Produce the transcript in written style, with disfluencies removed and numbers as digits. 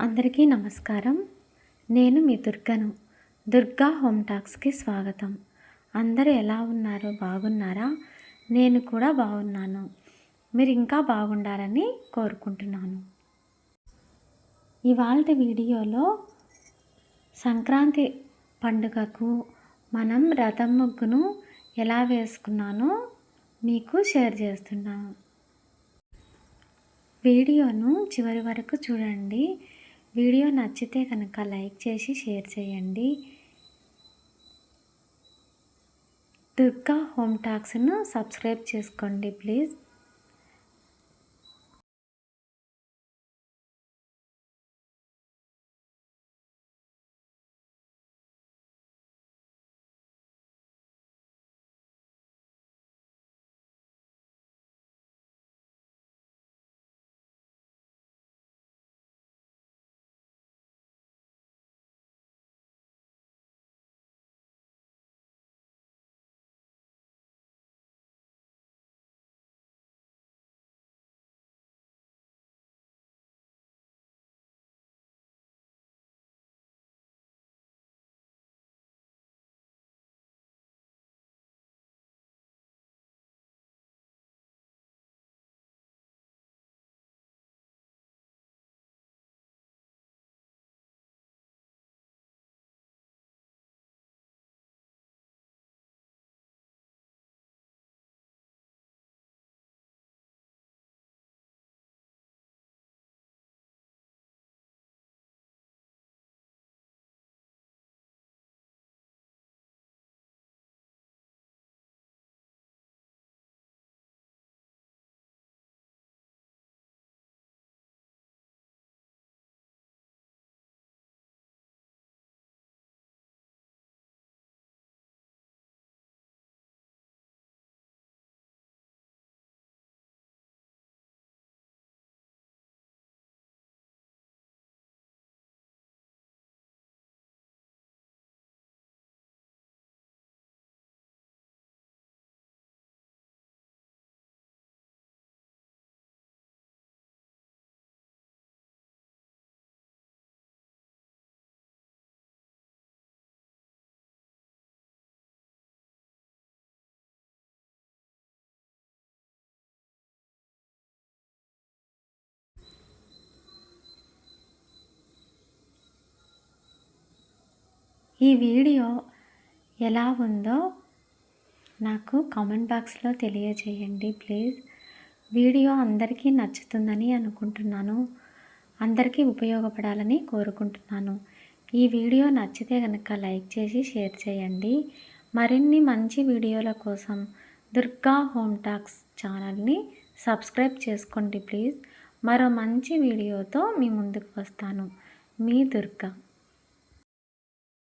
అందరికీ నమస్కారం. నేను మీ దుర్గను. దుర్గా హోమ్ టాక్స్‌కి స్వాగతం. అందరూ ఎలా ఉన్నారు? బాగున్నారా? నేను కూడా బాగున్నాను. మీరు ఇంకా బాగుండాలని కోరుకుంటున్నాను. ఇవాల్టి వీడియోలో సంక్రాంతి పండుగకు మనం రథం ముగ్గును ఎలా వేసుకున్నానో మీకు షేర్ చేస్తున్నాను. వీడియోను చివరి వరకు చూడండి. వీడియో నచ్చితే కనుక లైక్ చేసి షేర్ చేయండి. దుర్గా హోమ్ టాక్స్ను సబ్స్క్రైబ్ చేసుకోండి ప్లీజ్. ఈ వీడియో ఎలా ఉందో నాకు కామెంట్ బాక్స్లో తెలియజేయండి ప్లీజ్. వీడియో అందరికీ నచ్చుతుందని అనుకుంటున్నాను. అందరికీ ఉపయోగపడాలని కోరుకుంటున్నాను. ఈ వీడియో నచ్చితే కనుక లైక్ చేసి షేర్ చేయండి. మరిన్ని మంచి వీడియోల కోసం దుర్గా హోమ్ టాక్స్ ఛానల్ని సబ్స్క్రైబ్ చేసుకోండి ప్లీజ్. మరో మంచి వీడియోతో మీ ముందుకు వస్తాను. మీ దుర్గా.